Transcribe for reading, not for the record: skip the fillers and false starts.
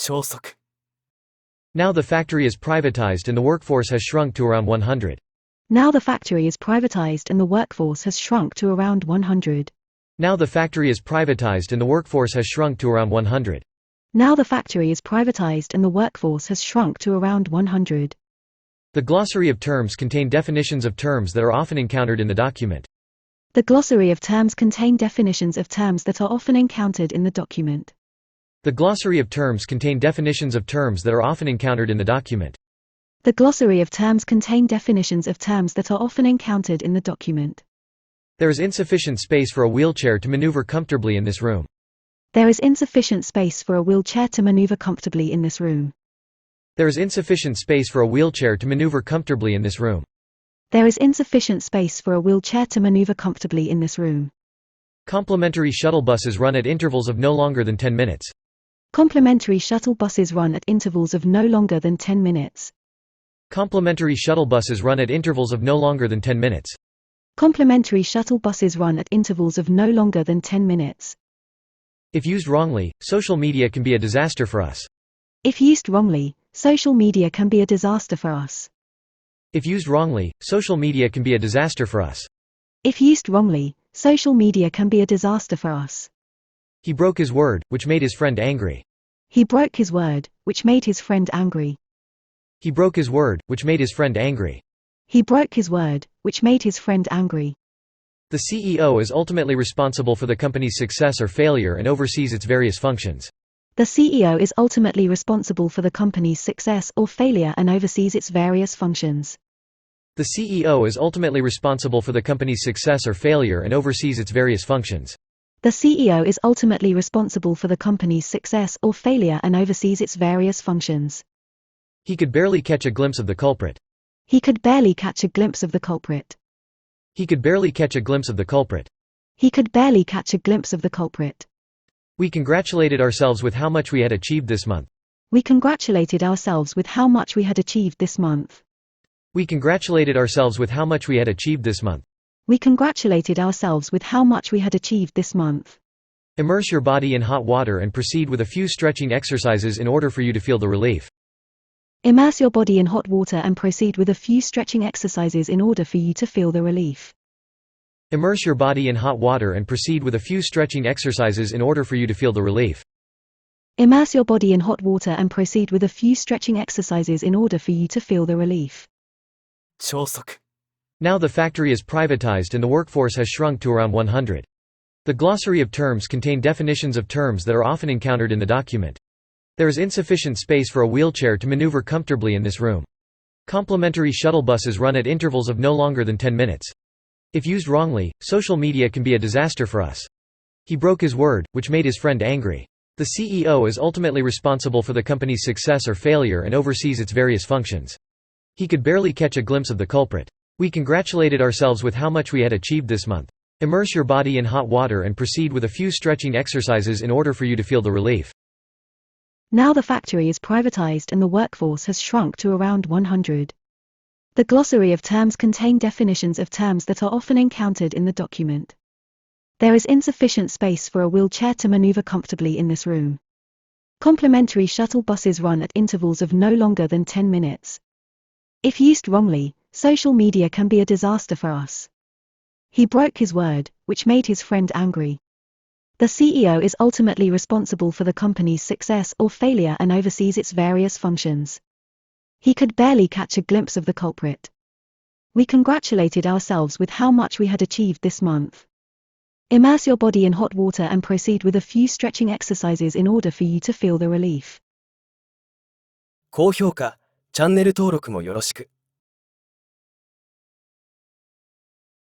超速 Now the factory is privatized and the workforce has shrunk to around 100. Now the factory is privatized and the workforce has shrunk to around 100. Now the factory is privatized and the workforce has shrunk to around 100. Now the factory is privatized and the workforce has shrunk to around 100. The glossary of terms contain definitions of terms that are often encountered in the document. The glossary of terms contain definitions of terms that are often encountered in the document. The glossary of terms contain definitions of terms that are often encountered in the document. The glossary of terms contain definitions of terms that are often encountered in the document. There is insufficient space for a wheelchair to maneuver comfortably in this room. There is insufficient space for a wheelchair to maneuver comfortably in this room. There is insufficient space for a wheelchair to maneuver comfortably in this room. There is insufficient space for a wheelchair to maneuver comfortably in this room. Complimentary shuttle buses run at intervals of no longer than 10 minutes. Complimentary shuttle buses run at intervals of no longer than 10 minutes. Complimentary shuttle buses run at intervals of no longer than 10 minutes. Complimentary shuttle buses run at intervals of no longer than 10 minutes. If used wrongly, social media can be a disaster for us. If used wrongly, social media can be a disaster for us. If used wrongly, social media can be a disaster for us. If used wrongly, social media can be a disaster for us. He broke his word, which made his friend angry. He broke his word, which made his friend angry. He broke his word, which made his friend angry. He broke his word, which made his friend angry. The CEO is ultimately responsible for the company's success or failure and oversees its various functions. The CEO is ultimately responsible for the company's success or failure and oversees its various functions. The CEO is ultimately responsible for the company's success or failure and oversees its various functions. The CEO is ultimately responsible for the company's success or failure and oversees its various functions. He could barely catch a glimpse of the culprit. He could barely catch a glimpse of the culprit. He could barely catch a glimpse of the culprit. He could barely catch a glimpse of the culprit. We congratulated ourselves with how much we had achieved this month. We congratulated ourselves with how much we had achieved this month. We congratulated ourselves with how much we had achieved this month. We congratulated ourselves with how much we had achieved this month. Immerse your body in hot water and proceed with a few stretching exercises in order for you to feel the relief. Immerse your body in hot water and proceed with a few stretching exercises in order for you to feel the relief. Immerse your body in hot water and proceed with a few stretching exercises in order for you to feel the relief. Immerse your body in hot water and proceed with a few stretching exercises in order for you to feel the relief. 超速 Now the factory is privatized and the workforce has shrunk to around 100. The glossary of terms contain definitions of terms that are often encountered in the document. There is insufficient space for a wheelchair to maneuver comfortably in this room. Complimentary shuttle buses run at intervals of no longer than 10 minutes. If used wrongly, social media can be a disaster for us. He broke his word, which made his friend angry. The CEO is ultimately responsible for the company's success or failure and oversees its various functions. He could barely catch a glimpse of the culprit. We congratulated ourselves with how much we had achieved this month. Immerse your body in hot water and proceed with a few stretching exercises in order for you to feel the relief. Now the factory is privatized and the workforce has shrunk to around 100. The glossary of terms contain definitions of terms that are often encountered in the document. There is insufficient space for a wheelchair to maneuver comfortably in this room. Complimentary shuttle buses run at intervals of no longer than 10 minutes. If used wrongly, social media can be a disaster for us. He broke his word, which made his friend angry. The CEO is ultimately responsible for the company's success or failure and oversees its various functions. He could barely catch a glimpse of the culprit. We congratulated ourselves with how much we had achieved this month. Immerse your body in hot water and proceed with a few stretching exercises in order for you to feel the relief. 高評価、チャンネル登録もよろしく。